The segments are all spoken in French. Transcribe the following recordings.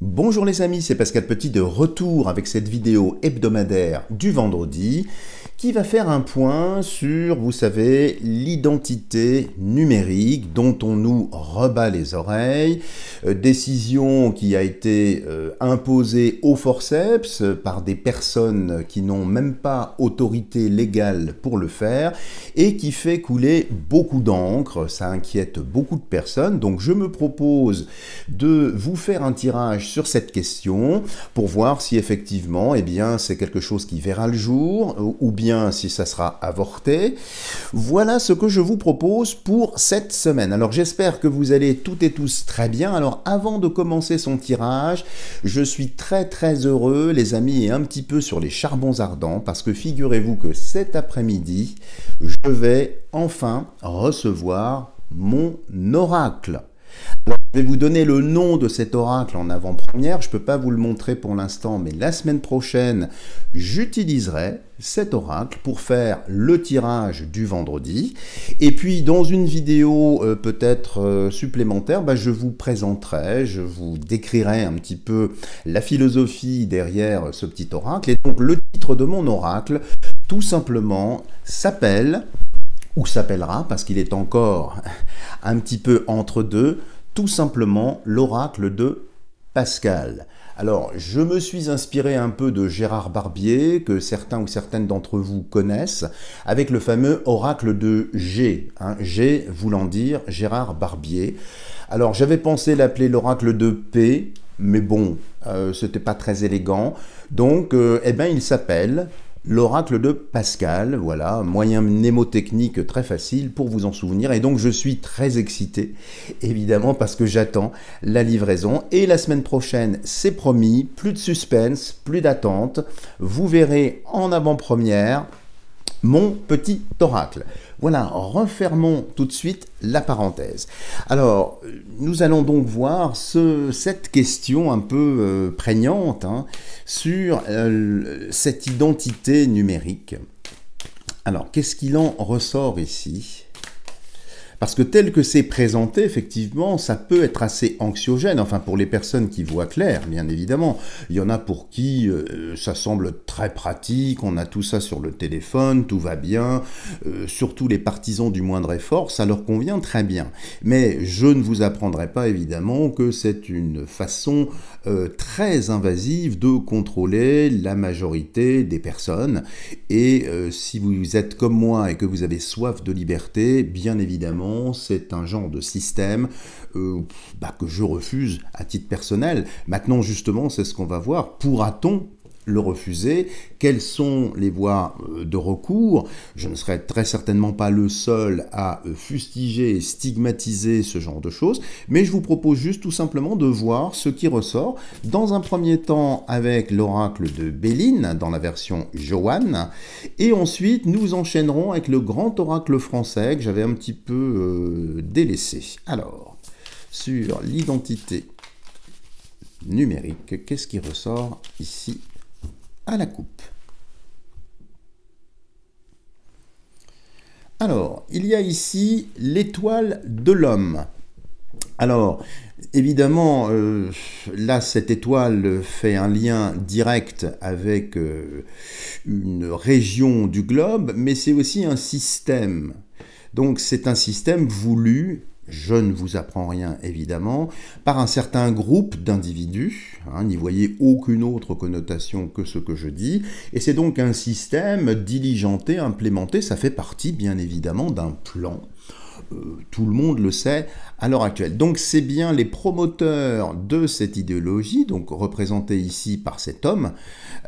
Bonjour les amis, c'est Pascal Petit de retour avec cette vidéo hebdomadaire du vendredi qui va faire un point sur, vous savez, l'identité numérique dont on nous rebat les oreilles, décision qui a été imposée au forceps par des personnes qui n'ont même pas autorité légale pour le faire et qui fait couler beaucoup d'encre, ça inquiète beaucoup de personnes, donc je me propose de vous faire un tirage sur cette question pour voir si effectivement c'est quelque chose qui verra le jour ou bien si ça sera avorté. Voilà ce que je vous propose pour cette semaine. Alors j'espère que vous allez toutes et tous très bien. Alors avant de commencer son tirage, je suis très heureux les amis et un petit peu sur les charbons ardents parce que figurez-vous que cet après-midi, je vais enfin recevoir mon oracle. Alors, je vais vous donner le nom de cet oracle en avant-première, je ne peux pas vous le montrer pour l'instant, mais la semaine prochaine, j'utiliserai cet oracle pour faire le tirage du vendredi. Et puis, dans une vidéo peut-être supplémentaire, je vous présenterai, je vous décrirai un petit peu la philosophie derrière ce petit oracle. Et donc, le titre de mon oracle, tout simplement, s'appelle, ou s'appellera, parce qu'il est encore un petit peu entre deux, tout simplement l'oracle de Pascal. Alors, je me suis inspiré un peu de Gérard Barbier, que certains ou certaines d'entre vous connaissent, avec le fameux oracle de G, G voulant dire Gérard Barbier. Alors, j'avais pensé l'appeler l'oracle de P, mais bon, c'était pas très élégant, donc il s'appelle l'oracle de Pascal, voilà, moyen mnémotechnique très facile pour vous en souvenir. Et donc je suis très excité, évidemment, parce que j'attends la livraison. Et la semaine prochaine, c'est promis, plus de suspense, plus d'attente. Vous verrez en avant-première mon petit oracle. Voilà, refermons tout de suite la parenthèse. Alors, nous allons donc voir cette question un peu prégnante sur cette identité numérique. Alors, qu'est-ce qu'il en ressort ici ? Parce que tel que c'est présenté, effectivement, ça peut être assez anxiogène, enfin pour les personnes qui voient clair, bien évidemment. Il y en a pour qui ça semble très pratique, on a tout ça sur le téléphone, tout va bien, surtout les partisans du moindre effort, ça leur convient très bien. Mais je ne vous apprendrai pas évidemment que c'est une façon très invasive de contrôler la majorité des personnes. Et si vous êtes comme moi et que vous avez soif de liberté, bien évidemment, c'est un genre de système que je refuse à titre personnel. Maintenant, justement, c'est ce qu'on va voir. Pourra-t-on le refuser? Quelles sont les voies de recours? Je ne serai très certainement pas le seul à fustiger et stigmatiser ce genre de choses, mais je vous propose juste tout simplement de voir ce qui ressort. Dans un premier temps avec l'oracle de Béline, dans la version Joanne, et ensuite nous enchaînerons avec le grand oracle français que j'avais un petit peu délaissé. Alors, sur l'identité numérique, qu'est-ce qui ressort ici à la coupe? Alors, il y a ici l'étoile de l'homme. Alors, évidemment, là, cette étoile fait un lien direct avec une région du globe, mais c'est aussi un système. Donc, c'est un système voulu, je ne vous apprends rien évidemment, par un certain groupe d'individus, n'y voyez aucune autre connotation que ce que je dis, et c'est donc un système diligenté, implémenté, ça fait partie bien évidemment d'un plan. Tout le monde le sait à l'heure actuelle. Donc c'est bien les promoteurs de cette idéologie, donc représentés ici par cet homme,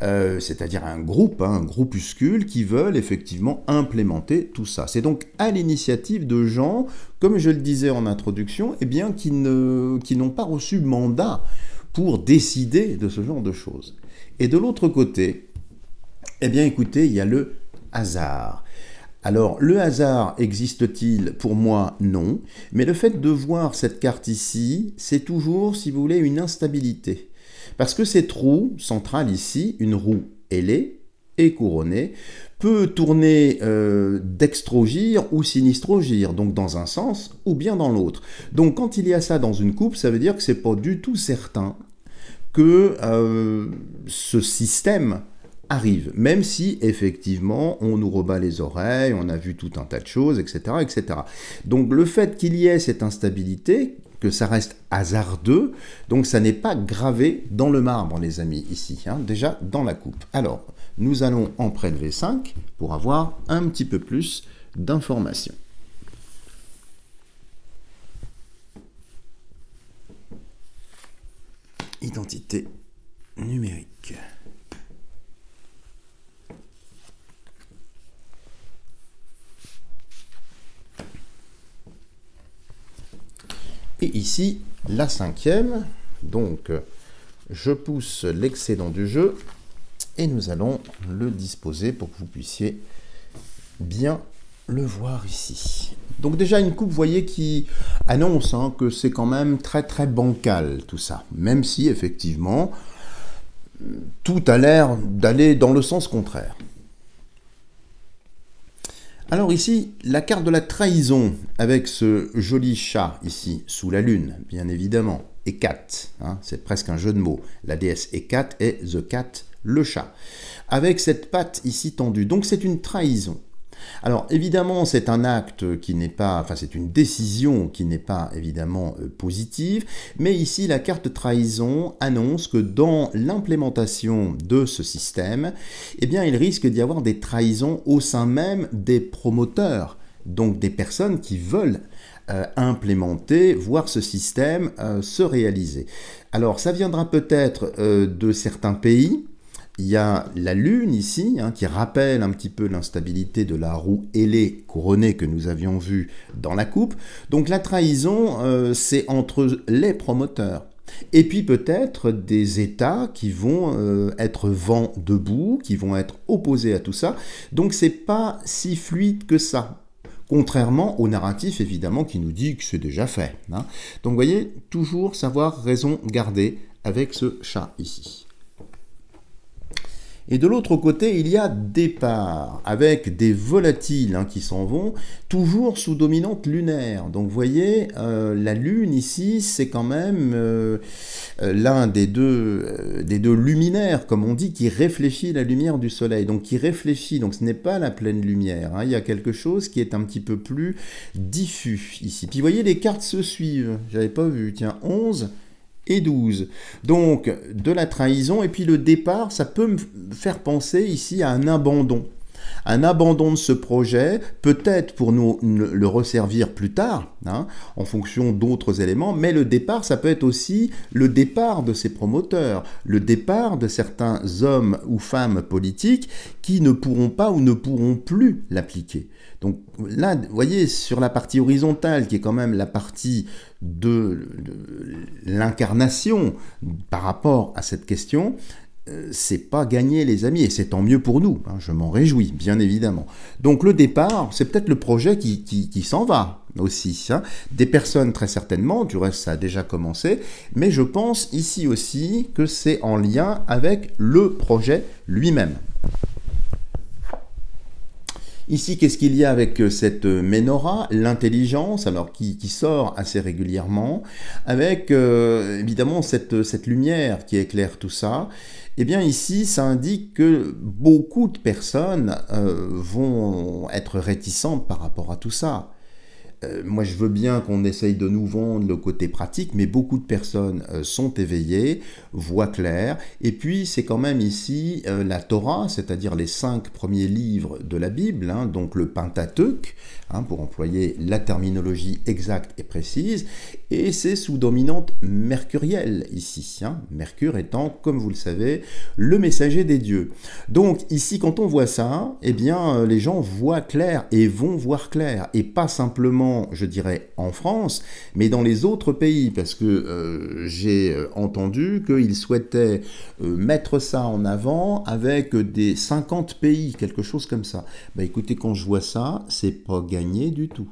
c'est-à-dire un groupe, un groupuscule, qui veulent effectivement implémenter tout ça. C'est donc à l'initiative de gens, comme je le disais en introduction, qui n'ont pas reçu mandat pour décider de ce genre de choses. Et de l'autre côté, écoutez, il y a le hasard. Alors, le hasard existe-t-il? Pour moi, non. Mais le fait de voir cette carte ici, c'est toujours, si vous voulez, une instabilité. Parce que cette roue centrale ici, une roue ailée et couronnée, peut tourner dextrogire ou sinistrogire, donc dans un sens ou bien dans l'autre. Donc quand il y a ça dans une coupe, ça veut dire que c'est pas du tout certain que ce système arrive, même si effectivement on nous rebat les oreilles, on a vu tout un tas de choses, etc., etc. Donc le fait qu'il y ait cette instabilité, que ça reste hasardeux, donc ça n'est pas gravé dans le marbre, les amis, ici, hein, déjà dans la coupe. Alors, nous allons en prélever 5 pour avoir un petit peu plus d'informations. Identité numérique. Et ici, la 5e, donc je pousse l'excédent du jeu et nous allons le disposer pour que vous puissiez bien le voir ici. Donc déjà une coupe, vous voyez, qui annonce que c'est quand même très très bancal tout ça, même si effectivement tout a l'air d'aller dans le sens contraire. Alors ici, la carte de la trahison, avec ce joli chat ici, sous la lune, bien évidemment, Hécate, hein, c'est presque un jeu de mots, la déesse Hécate et The Cat, le chat, avec cette patte ici tendue, donc c'est une trahison. Alors évidemment c'est un acte qui n'est pas, enfin c'est une décision qui n'est pas évidemment positive, mais ici la carte trahison annonce que dans l'implémentation de ce système, eh bien il risque d'y avoir des trahisons au sein même des promoteurs, donc des personnes qui veulent implémenter, voir ce système se réaliser. Alors ça viendra peut-être de certains pays. Il y a la lune ici, hein, qui rappelle un petit peu l'instabilité de la roue ailée couronnée que nous avions vue dans la coupe. Donc la trahison, c'est entre les promoteurs. Et puis peut-être des États qui vont être vent debout, qui vont être opposés à tout ça. Donc c'est pas si fluide que ça. Contrairement au narratif, évidemment, qui nous dit que c'est déjà fait. Hein. Donc vous voyez, toujours savoir raison garder avec ce chat ici. Et de l'autre côté, il y a départ, avec des volatiles qui s'en vont, toujours sous dominante lunaire. Donc vous voyez, la Lune ici, c'est quand même l'un des deux luminaires, comme on dit, qui réfléchit la lumière du Soleil. Donc qui réfléchit, donc ce n'est pas la pleine lumière. Hein. Il y a quelque chose qui est un petit peu plus diffus ici. Puis vous voyez, les cartes se suivent. J'avais pas vu, tiens, 11... et 12. Donc, de la trahison, et puis le départ, ça peut me faire penser ici à un abandon. Un abandon de ce projet, peut-être pour nous le resservir plus tard, hein, en fonction d'autres éléments, mais le départ, ça peut être aussi le départ de ses promoteurs, le départ de certains hommes ou femmes politiques qui ne pourront pas ou ne pourront plus l'appliquer. Donc là, vous voyez, sur la partie horizontale, qui est quand même la partie de l'incarnation par rapport à cette question, c'est pas gagné, les amis, et c'est tant mieux pour nous, hein, je m'en réjouis, bien évidemment. Donc le départ, c'est peut-être le projet qui s'en va aussi, hein. Des personnes très certainement, du reste ça a déjà commencé, mais je pense ici aussi que c'est en lien avec le projet lui-même. Ici, qu'est-ce qu'il y a avec cette menorah? L'intelligence, alors qui sort assez régulièrement, avec évidemment cette lumière qui éclaire tout ça. Eh bien ici, ça indique que beaucoup de personnes vont être réticentes par rapport à tout ça. Moi, je veux bien qu'on essaye de nous vendre le côté pratique, mais beaucoup de personnes sont éveillées, voient clair, et puis c'est quand même ici la Torah, c'est-à-dire les 5 premiers livres de la Bible, hein, donc le Pentateuque, hein, pour employer la terminologie exacte et précise, et c'est sous dominante mercurielle ici, hein, Mercure étant, comme vous le savez, le messager des dieux. Donc ici, quand on voit ça, eh bien, les gens voient clair et vont voir clair, et pas simplement, je dirais, en France, mais dans les autres pays, parce que j'ai entendu qu'ils souhaitaient mettre ça en avant avec des 50 pays, quelque chose comme ça. Bah écoutez, quand je vois ça, c'est pas gagné du tout.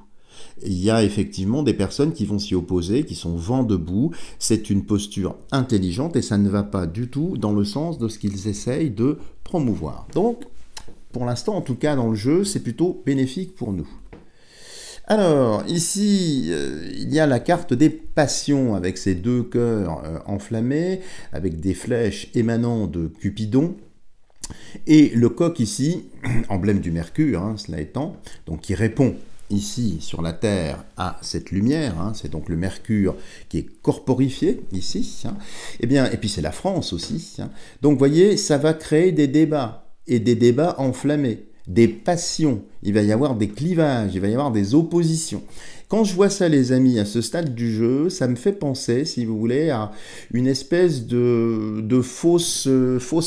Il y a effectivement des personnes qui vont s'y opposer, qui sont vent debout. C'est une posture intelligente et ça ne va pas du tout dans le sens de ce qu'ils essayent de promouvoir. Donc, pour l'instant, en tout cas dans le jeu, c'est plutôt bénéfique pour nous. Alors, ici, il y a la carte des passions avec ces deux cœurs enflammés, avec des flèches émanant de Cupidon. Et le coq ici, emblème du Mercure, hein, cela étant, donc qui répond ici sur la Terre à cette lumière, hein, c'est donc le Mercure qui est corporifié ici, hein, et puis c'est la France aussi. Hein. Donc vous voyez, ça va créer des débats, et des débats enflammés, des passions, il va y avoir des clivages, il va y avoir des oppositions. Quand je vois ça, les amis, à ce stade du jeu, ça me fait penser, si vous voulez, à une espèce de fausse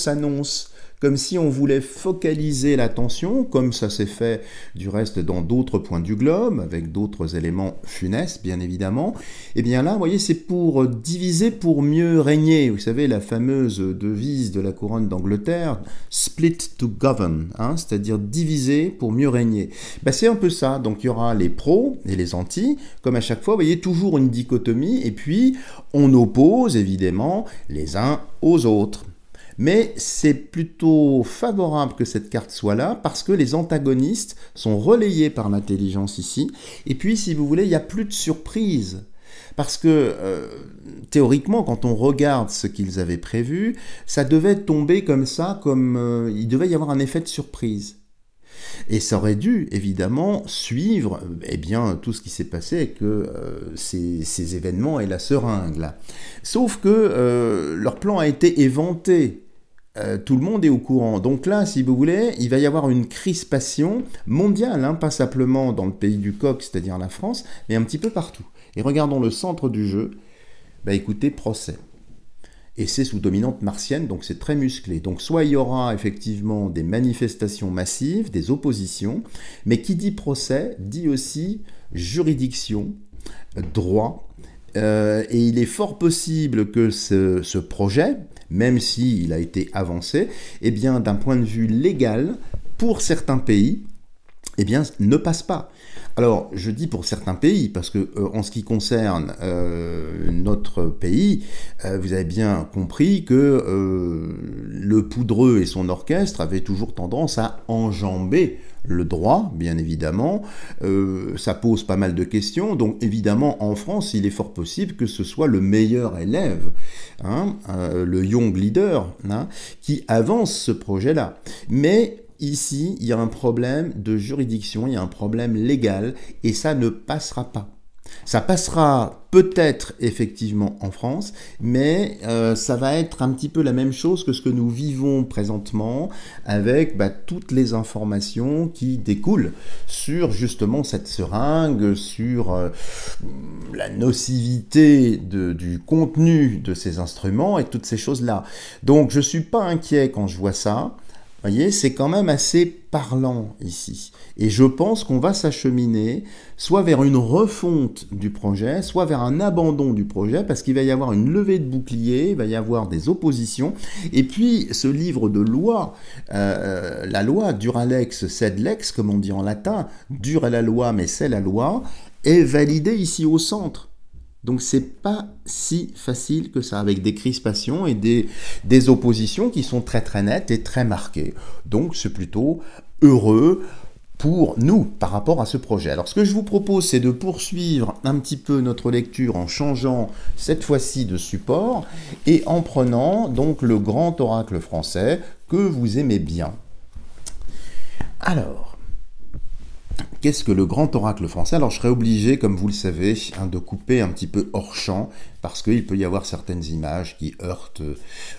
annonce, comme si on voulait focaliser l'attention, comme ça s'est fait du reste dans d'autres points du globe, avec d'autres éléments funestes, bien évidemment. Et bien là, vous voyez, c'est pour diviser pour mieux régner. Vous savez, la fameuse devise de la couronne d'Angleterre, « split to govern hein, », c'est-à-dire diviser pour mieux régner. Ben, c'est un peu ça. Donc il y aura les pros et les anti, comme à chaque fois, vous voyez, toujours une dichotomie, et puis on oppose évidemment les uns aux autres. Mais c'est plutôt favorable que cette carte soit là parce que les antagonistes sont relayés par l'intelligence ici. Et puis, si vous voulez, il n'y a plus de surprise. Parce que, théoriquement, quand on regarde ce qu'ils avaient prévu, ça devait tomber comme ça, il devait y avoir un effet de surprise. Et ça aurait dû, évidemment, suivre tout ce qui s'est passé avec ces événements et la seringue. Là. Sauf que leur plan a été éventé. Tout le monde est au courant. Donc là, si vous voulez, il va y avoir une crispation mondiale, hein, pas simplement dans le pays du coq, c'est-à-dire la France, mais un petit peu partout. Et regardons le centre du jeu. Écoutez, procès. Et c'est sous dominante martienne, donc c'est très musclé. Donc soit il y aura effectivement des manifestations massives, des oppositions, mais qui dit procès dit aussi juridiction, droit, et il est fort possible que ce projet, même s'il a été avancé, eh bien d'un point de vue légal, pour certains pays, eh bien, ne passe pas. Alors, je dis pour certains pays, parce que en ce qui concerne notre pays, vous avez bien compris que le Poudreux et son orchestre avaient toujours tendance à enjamber le droit, bien évidemment. Ça pose pas mal de questions, donc évidemment, en France, il est fort possible que ce soit le meilleur élève, hein, le young leader, hein, qui avance ce projet-là. Mais ici, il y a un problème de juridiction, il y a un problème légal, et ça ne passera pas. Ça passera peut-être effectivement en France, mais ça va être un petit peu la même chose que ce que nous vivons présentement avec toutes les informations qui découlent sur justement cette seringue, sur la nocivité du contenu de ces instruments et toutes ces choses-là. Donc je ne suis pas inquiet quand je vois ça. Vous voyez, c'est quand même assez parlant ici. Et je pense qu'on va s'acheminer soit vers une refonte du projet, soit vers un abandon du projet, parce qu'il va y avoir une levée de bouclier, il va y avoir des oppositions. Et puis, ce livre de loi, la loi dura lex sed lex, comme on dit en latin, dure est la loi, mais c'est la loi, est validée ici au centre. Donc c'est pas si facile que ça, avec des crispations et des oppositions qui sont très très nettes et très marquées. Donc c'est plutôt heureux pour nous par rapport à ce projet. Alors ce que je vous propose, c'est de poursuivre un petit peu notre lecture en changeant cette fois-ci de support et en prenant donc le grand oracle français que vous aimez bien. Alors, qu'est-ce que le grand oracle français? Alors je serai obligé, comme vous le savez, de couper un petit peu hors champ, parce qu'il peut y avoir certaines images qui heurtent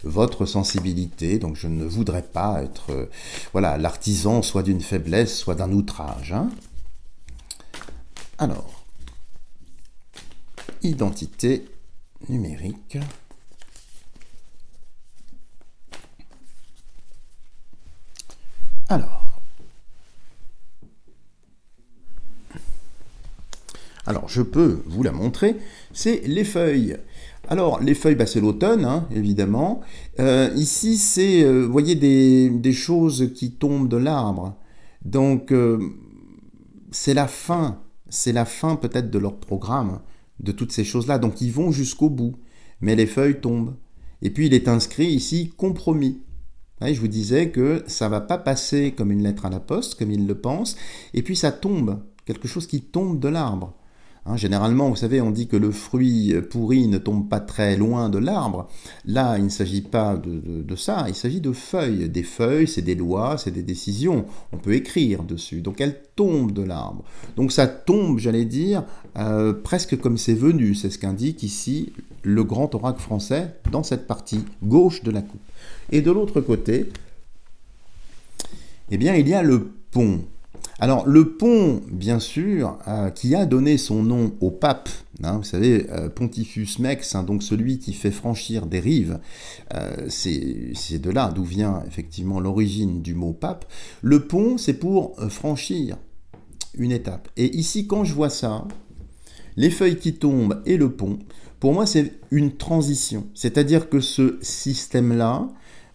votre sensibilité, donc je ne voudrais pas être l'artisan soit d'une faiblesse, soit d'un outrage. Hein. Alors, identité numérique. Alors, je peux vous la montrer, c'est les feuilles. Alors, les feuilles, c'est l'automne, hein, évidemment. Ici, c'est, vous voyez, des choses qui tombent de l'arbre. Donc, c'est la fin peut-être de leur programme, de toutes ces choses-là. Donc, ils vont jusqu'au bout, mais les feuilles tombent. Et puis, il est inscrit ici, compromis. Ouais, je vous disais que ça ne va pas passer comme une lettre à la poste, comme ils le pensent, et puis ça tombe. quelque chose qui tombe de l'arbre. Hein, généralement, vous savez, on dit que le fruit pourri ne tombe pas très loin de l'arbre. Là, il ne s'agit pas de ça, il s'agit de feuilles. Des feuilles, c'est des lois, c'est des décisions. On peut écrire dessus. Donc, elles tombent de l'arbre. Donc, ça tombe, j'allais dire, presque comme c'est venu. C'est ce qu'indique ici le grand oracle français dans cette partie gauche de la coupe. Et de l'autre côté, eh bien, il y a le pont. Alors, le pont, bien sûr, qui a donné son nom au pape, hein, vous savez, Pontifex Mex, hein, donc celui qui fait franchir des rives, c'est de là d'où vient effectivement l'origine du mot pape. Le pont, c'est pour franchir une étape. Et ici, quand je vois ça, les feuilles qui tombent et le pont, pour moi, c'est une transition. C'est-à-dire que ce système-là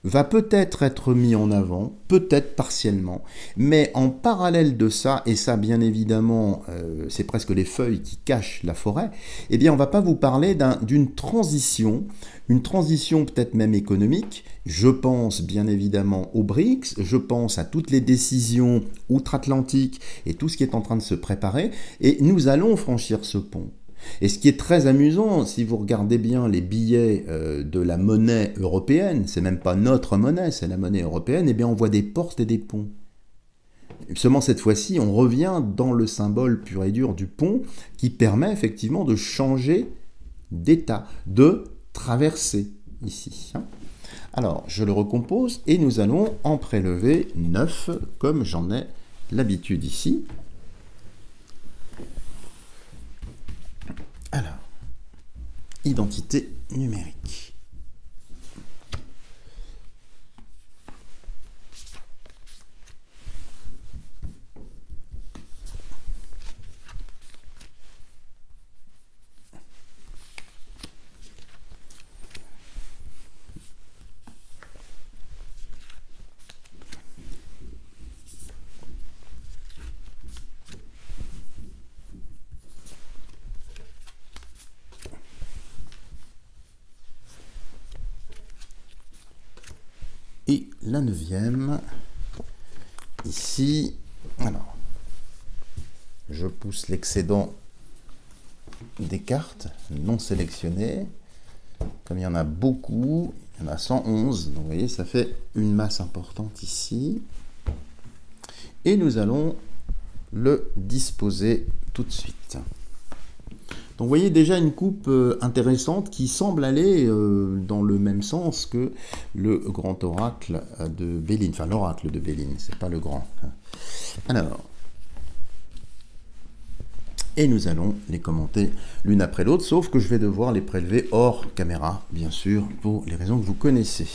va peut-être être mis en avant, peut-être partiellement, mais en parallèle de ça, et ça bien évidemment, c'est presque les feuilles qui cachent la forêt, eh bien on ne va pas vous parler d'une transition, une transition peut-être même économique. Je pense bien évidemment aux BRICS, je pense à toutes les décisions outre-Atlantique et tout ce qui est en train de se préparer, et nous allons franchir ce pont. Et ce qui est très amusant, si vous regardez bien les billets de la monnaie européenne, c'est même pas notre monnaie, c'est la monnaie européenne, eh bien on voit des portes et des ponts. Seulement cette fois-ci, on revient dans le symbole pur et dur du pont qui permet effectivement de changer d'état, de traverser ici. Alors, je le recompose et nous allons en prélever 9 comme j'en ai l'habitude ici. Alors, identité numérique. Et la 9e, ici, alors, je pousse l'excédent des cartes non sélectionnées. Comme il y en a beaucoup, il y en a 111, donc vous voyez, ça fait une masse importante ici. Et nous allons le disposer tout de suite. Donc vous voyez déjà une coupe intéressante qui semble aller dans le même sens que le grand oracle de Béline. Enfin l'oracle de Béline, c'est pas le grand. Alors, et nous allons les commenter l'une après l'autre, sauf que je vais devoir les prélever hors caméra, bien sûr, pour les raisons que vous connaissez.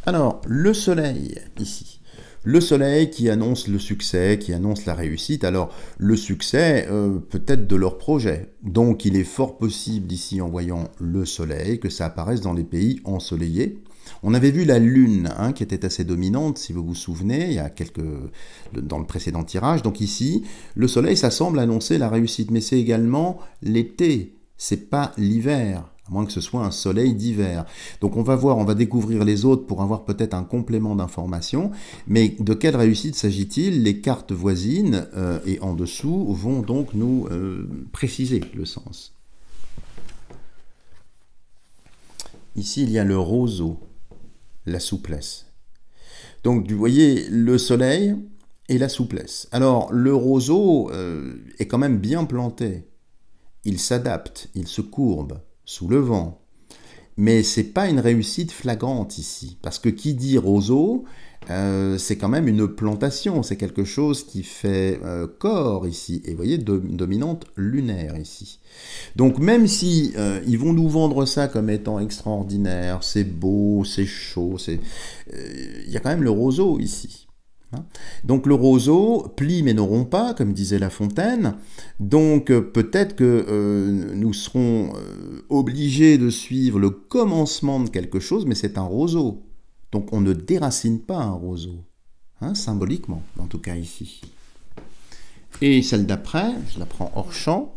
Alors, le soleil, ici. Le soleil qui annonce le succès, qui annonce la réussite. Alors, le succès peut-être de leur projet. Donc, il est fort possible ici, en voyant le soleil, que ça apparaisse dans les pays ensoleillés. On avait vu la lune, hein, qui était assez dominante, si vous vous souvenez, il y a dans le précédent tirage. Donc ici, le soleil, ça semble annoncer la réussite, mais c'est également l'été, c'est pas l'hiver, à moins que ce soit un soleil d'hiver. Donc on va voir, on va découvrir les autres pour avoir peut-être un complément d'information, mais de quelle réussite s'agit-il? Les cartes voisines et en dessous vont donc nous préciser le sens. Ici, il y a le roseau, la souplesse. Donc, vous voyez, le soleil et la souplesse. Alors, le roseau est quand même bien planté. Il s'adapte, il se courbe sous le vent. Mais ce n'est pas une réussite flagrante ici. Parce que qui dit roseau, c'est quand même une plantation. C'est quelque chose qui fait corps ici. Et vous voyez, dominante lunaire ici. Donc même si ils vont nous vendre ça comme étant extraordinaire, c'est beau, c'est chaud, il y a quand même le roseau ici. Hein. Donc le roseau plie mais ne rompt pas, comme disait La Fontaine. Donc peut-être que nous serons obligés de suivre le commencement de quelque chose, mais c'est un roseau. Donc on ne déracine pas un roseau, hein, symboliquement, en tout cas ici. Et celle d'après, je la prends hors champ.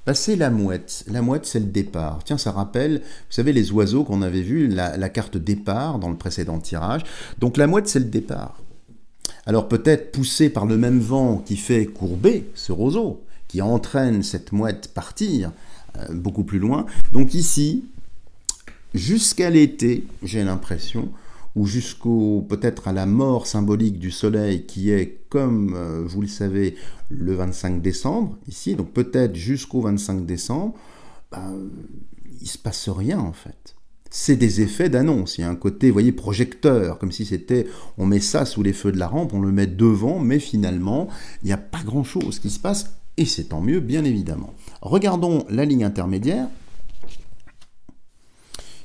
Bah, c'est la mouette. La mouette, c'est le départ. Tiens, ça rappelle, vous savez, les oiseaux qu'on avait vus, la carte départ dans le précédent tirage. Donc la mouette, c'est le départ. Alors peut-être poussé par le même vent qui fait courber ce roseau, qui entraîne cette mouette partir beaucoup plus loin. Donc ici, jusqu'à l'été, j'ai l'impression, ou jusqu'au peut-être à la mort symbolique du soleil qui est, comme vous le savez, le 25 décembre, ici, donc peut-être jusqu'au 25 décembre, il ne se passe rien en fait. C'est des effets d'annonce, il y a un côté, vous voyez, projecteur, comme si c'était, on met ça sous les feux de la rampe, on le met devant, mais finalement, il n'y a pas grand-chose qui se passe, et c'est tant mieux, bien évidemment. Regardons la ligne intermédiaire.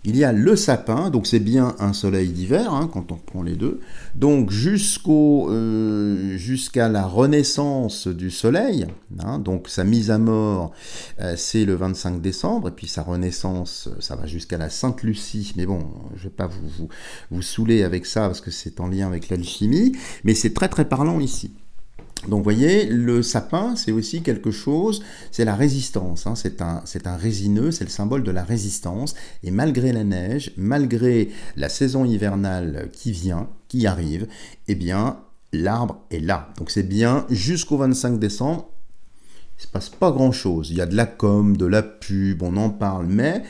Il y a le sapin, donc c'est bien un soleil d'hiver, hein, quand on prend les deux. Donc jusqu'à la renaissance du soleil, hein, donc sa mise à mort, c'est le 25 décembre, et puis sa renaissance, ça va jusqu'à la Sainte-Lucie. Mais bon, je ne vais pas vous saouler avec ça, parce que c'est en lien avec l'alchimie, mais c'est très très parlant ici. Donc vous voyez, le sapin, c'est aussi quelque chose, c'est la résistance, hein, c'est un résineux, c'est le symbole de la résistance, et malgré la neige, malgré la saison hivernale qui vient, qui arrive, eh bien, l'arbre est là. Donc c'est bien jusqu'au 25 décembre, il ne se passe pas grand-chose, il y a de la com, de la pub, on en parle, mais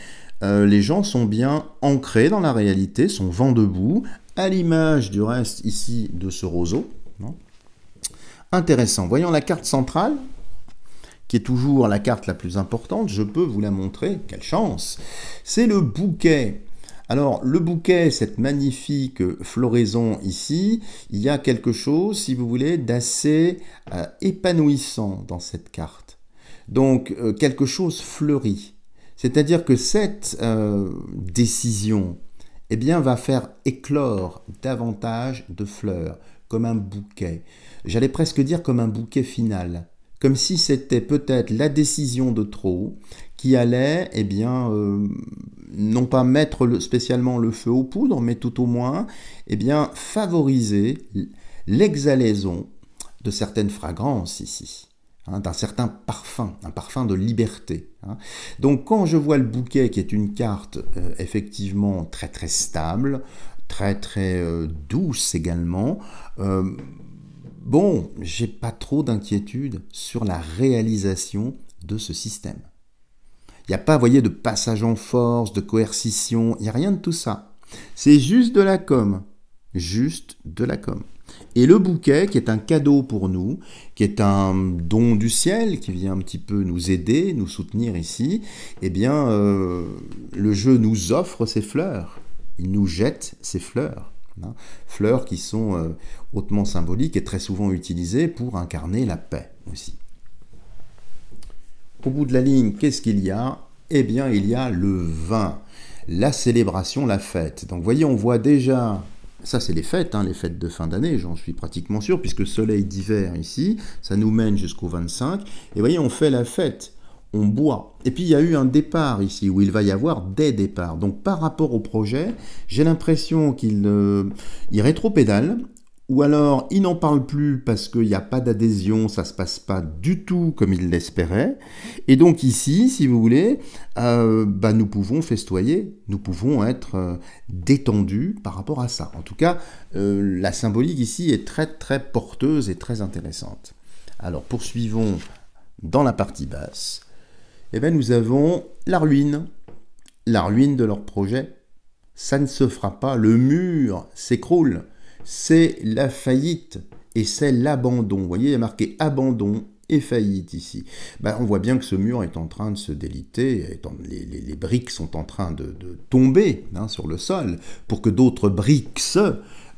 les gens sont bien ancrés dans la réalité, sont vent debout, à l'image du reste ici de ce roseau, non ? Intéressant. Voyons la carte centrale, qui est toujours la carte la plus importante. Je peux vous la montrer. Quelle chance! C'est le bouquet. Alors, le bouquet, cette magnifique floraison ici, il y a quelque chose, si vous voulez, d'assez épanouissant dans cette carte. Donc, quelque chose fleuri. C'est-à-dire que cette décision, eh bien, va faire éclore davantage de fleurs, comme un bouquet. J'allais presque dire comme un bouquet final, comme si c'était peut-être la décision de trop qui allait, eh bien, non pas mettre spécialement le feu aux poudres, mais tout au moins, eh bien, favoriser l'exhalaison de certaines fragrances ici, hein, d'un certain parfum, un parfum de liberté. Hein. Donc quand je vois le bouquet, qui est une carte effectivement très très stable, très très douce également, bon, j'ai pas trop d'inquiétude sur la réalisation de ce système. Il n'y a pas, vous voyez, de passage en force, de coercition, il n'y a rien de tout ça. C'est juste de la com, juste de la com. Et le bouquet, qui est un cadeau pour nous, qui est un don du ciel, qui vient un petit peu nous aider, nous soutenir ici, eh bien, le jeu nous offre ces fleurs. Il nous jette ces fleurs. Hein, fleurs qui sont hautement symboliques et très souvent utilisées pour incarner la paix aussi. Au bout de la ligne, qu'est-ce qu'il y a? Eh bien, il y a le vin, la célébration, la fête. Donc, vous voyez, on voit déjà, ça c'est les fêtes, hein, les fêtes de fin d'année, j'en suis pratiquement sûr, puisque soleil d'hiver ici, ça nous mène jusqu'au 25. Et vous voyez, on fait la fête. On boit. Et puis il y a eu un départ ici, où il va y avoir des départs. Donc par rapport au projet, j'ai l'impression qu'il rétropédale, ou alors il n'en parle plus parce qu'il n'y a pas d'adhésion, ça ne se passe pas du tout comme il l'espérait. Et donc ici, si vous voulez, nous pouvons festoyer, nous pouvons être détendus par rapport à ça. En tout cas, la symbolique ici est très très porteuse et très intéressante. Alors poursuivons dans la partie basse. Eh bien, nous avons la ruine de leur projet. Ça ne se fera pas, le mur s'écroule, c'est la faillite et c'est l'abandon. Vous voyez, il y a marqué abandon et faillite ici. On voit bien que ce mur est en train de se déliter, les briques sont en train de tomber sur le sol pour que d'autres briques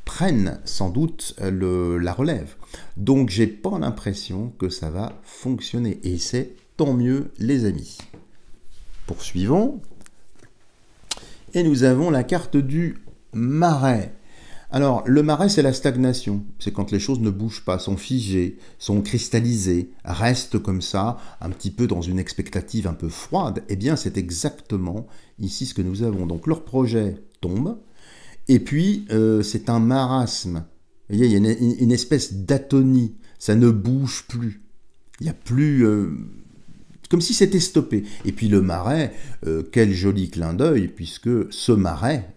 prennent sans doute la relève. Donc, j'ai pas l'impression que ça va fonctionner et c'est tant mieux, les amis. Poursuivons. Et nous avons la carte du marais. Alors, le marais, c'est la stagnation. C'est quand les choses ne bougent pas, sont figées, sont cristallisées, restent comme ça, un petit peu dans une expectative un peu froide. Eh bien, c'est exactement ici ce que nous avons. Donc, leur projet tombe. Et puis, c'est un marasme. Vous voyez, il y a une espèce d'atonie. Ça ne bouge plus. Il n'y a plus... comme si c'était stoppé. Et puis le marais, quel joli clin d'œil, puisque ce marais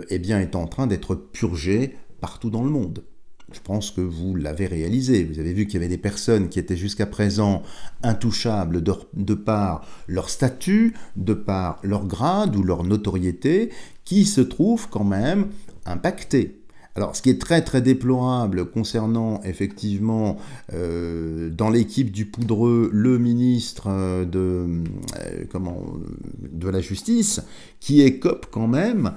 eh bien, est en train d'être purgé partout dans le monde. je pense que vous l'avez réalisé. Vous avez vu qu'il y avait des personnes qui étaient jusqu'à présent intouchables de par leur statut, de par leur grade ou leur notoriété, qui se trouvent quand même impactées. Alors, ce qui est très très déplorable concernant effectivement dans l'équipe du Poudreux, le ministre de la Justice, qui écope quand même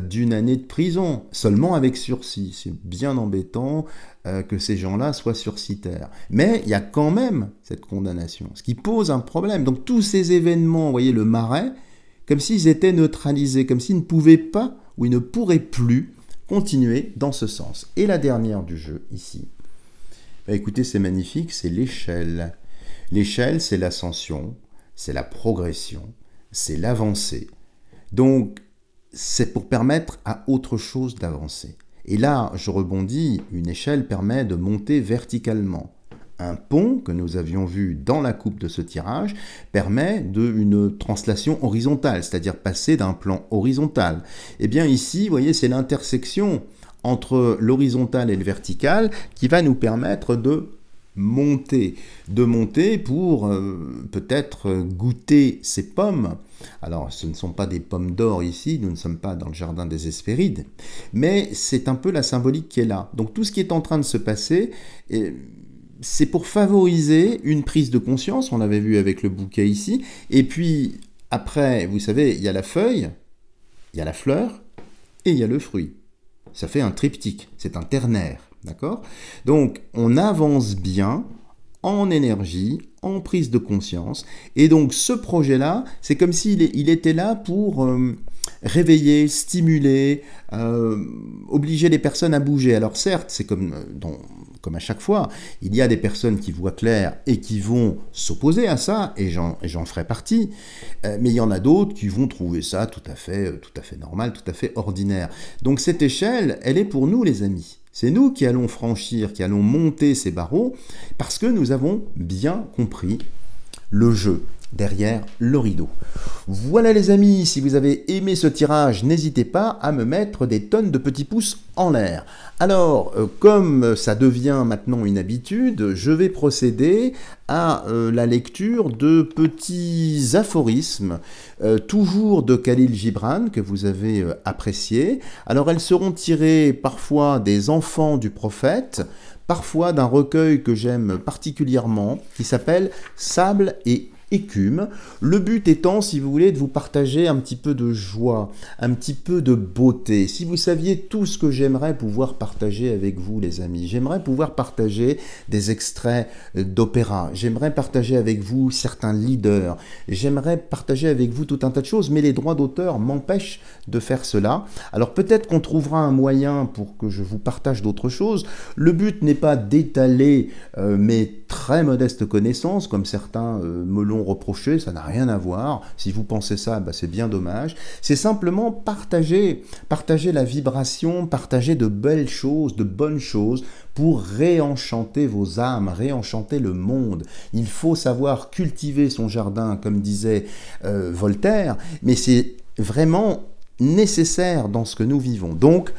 d'une année de prison, seulement avec sursis. C'est bien embêtant que ces gens-là soient sursitaires. Mais il y a quand même cette condamnation, ce qui pose un problème. Donc tous ces événements, vous voyez, le Marais, comme s'ils étaient neutralisés, comme s'ils ne pouvaient pas ou ils ne pourraient plus continuer dans ce sens. Et la dernière du jeu, ici, bah écoutez, c'est magnifique, c'est l'échelle. L'échelle, c'est l'ascension, c'est la progression, c'est l'avancée. Donc, c'est pour permettre à autre chose d'avancer. Et là, je rebondis, une échelle permet de monter verticalement. Un pont, que nous avions vu dans la coupe de ce tirage, permet une translation horizontale, c'est-à-dire passer d'un plan horizontal. Et bien ici, vous voyez, c'est l'intersection entre l'horizontal et le vertical qui va nous permettre de monter pour peut-être goûter ces pommes. Alors, ce ne sont pas des pommes d'or ici, nous ne sommes pas dans le jardin des Hespérides, mais c'est un peu la symbolique qui est là. Donc tout ce qui est en train de se passer, c'est pour favoriser une prise de conscience, on l'avait vu avec le bouquet ici, et puis après, vous savez, il y a la feuille, il y a la fleur, et il y a le fruit. Ça fait un triptyque, c'est un ternaire, d'accord? Donc, on avance bien en énergie, en prise de conscience, et donc ce projet-là, c'est comme s'il était là pour réveiller, stimuler, obliger les personnes à bouger. Alors certes, c'est comme à chaque fois, il y a des personnes qui voient clair et qui vont s'opposer à ça, et j'en ferai partie, mais il y en a d'autres qui vont trouver ça tout à fait normal, tout à fait ordinaire. Donc cette échelle, elle est pour nous les amis. C'est nous qui allons franchir, qui allons monter ces barreaux, parce que nous avons bien compris le jeu derrière le rideau. Voilà les amis, si vous avez aimé ce tirage, n'hésitez pas à me mettre des tonnes de petits pouces en l'air. Alors, comme ça devient maintenant une habitude, je vais procéder à la lecture de petits aphorismes, toujours de Khalil Gibran, que vous avez apprécié. Alors, elles seront tirées parfois des enfants du prophète, parfois d'un recueil que j'aime particulièrement, qui s'appelle « Sable et écume ». Le but étant, si vous voulez, de vous partager un petit peu de joie, un petit peu de beauté. Si vous saviez tout ce que j'aimerais pouvoir partager avec vous, les amis, j'aimerais pouvoir partager des extraits d'opéra, j'aimerais partager avec vous certains leaders, j'aimerais partager avec vous tout un tas de choses, mais les droits d'auteur m'empêchent de faire cela. Alors peut-être qu'on trouvera un moyen pour que je vous partage d'autres choses. Le but n'est pas d'étaler mes très modestes connaissances, comme certains me l'ont reproché, ça n'a rien à voir. Si vous pensez ça, bah, c'est bien dommage. C'est simplement partager la vibration, partager de belles choses, de bonnes choses, pour réenchanter vos âmes, réenchanter le monde. Il faut savoir cultiver son jardin, comme disait Voltaire, mais c'est vraiment nécessaire dans ce que nous vivons. Donc,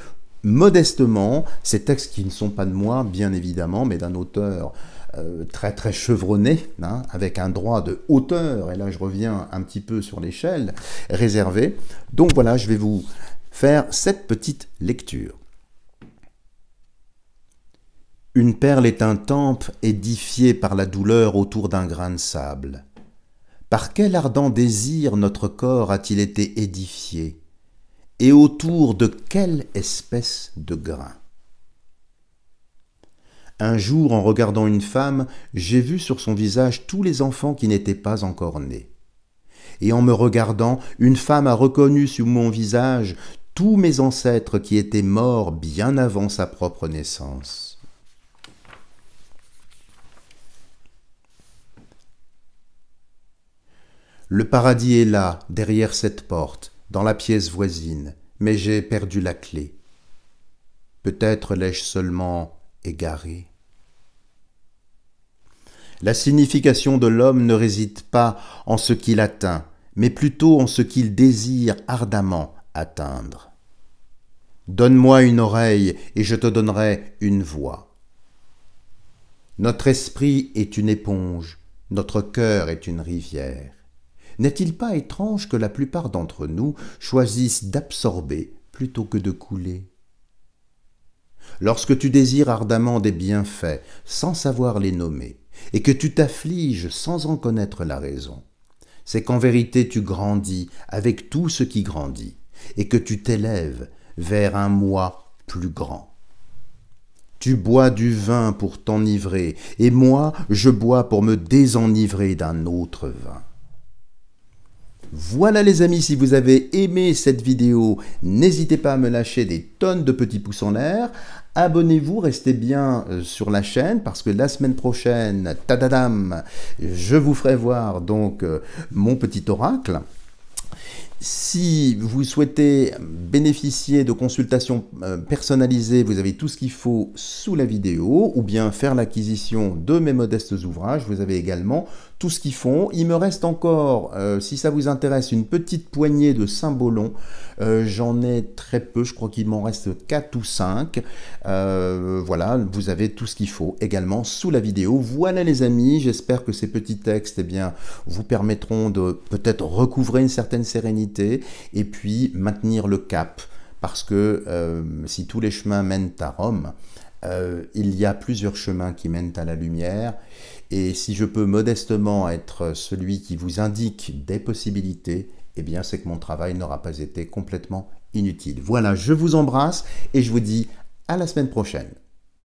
modestement, ces textes qui ne sont pas de moi, bien évidemment, mais d'un auteur très très chevronné, hein, avec un droit de hauteur, et là je reviens un petit peu sur l'échelle, réservé. Donc voilà, je vais vous faire cette petite lecture. Une perle est un temple édifié par la douleur autour d'un grain de sable. Par quel ardent désir notre corps a-t-il été édifié? Et autour de quelle espèce de grain? Un jour, en regardant une femme, j'ai vu sur son visage tous les enfants qui n'étaient pas encore nés. Et en me regardant, une femme a reconnu sur mon visage tous mes ancêtres qui étaient morts bien avant sa propre naissance. Le paradis est là, derrière cette porte, dans la pièce voisine, mais j'ai perdu la clé. Peut-être l'ai-je seulement égaré. La signification de l'homme ne réside pas en ce qu'il atteint, mais plutôt en ce qu'il désire ardemment atteindre. Donne-moi une oreille et je te donnerai une voix. Notre esprit est une éponge, notre cœur est une rivière. N'est-il pas étrange que la plupart d'entre nous choisissent d'absorber plutôt que de couler? Lorsque tu désires ardemment des bienfaits sans savoir les nommer, et que tu t'affliges sans en connaître la raison, c'est qu'en vérité tu grandis avec tout ce qui grandit, et que tu t'élèves vers un moi plus grand. Tu bois du vin pour t'enivrer, et moi je bois pour me désenivrer d'un autre vin. Voilà les amis, si vous avez aimé cette vidéo, n'hésitez pas à me lâcher des tonnes de petits pouces en l'air. Abonnez-vous, restez bien sur la chaîne parce que la semaine prochaine, tadadam, je vous ferai voir donc mon petit oracle. Si vous souhaitez bénéficier de consultations personnalisées, vous avez tout ce qu'il faut sous la vidéo, ou bien faire l'acquisition de mes modestes ouvrages, vous avez également tout ce qu'il faut. Il me reste encore, si ça vous intéresse, une petite poignée de symbolons. J'en ai très peu, je crois qu'il m'en reste 4 ou 5. Voilà, vous avez tout ce qu'il faut également sous la vidéo. Voilà les amis, j'espère que ces petits textes vous permettront de peut-être recouvrer une certaine sérénité et puis maintenir le cap, parce que si tous les chemins mènent à Rome, il y a plusieurs chemins qui mènent à la lumière, et si je peux modestement être celui qui vous indique des possibilités, eh bien c'est que mon travail n'aura pas été complètement inutile. Voilà, je vous embrasse et je vous dis à la semaine prochaine.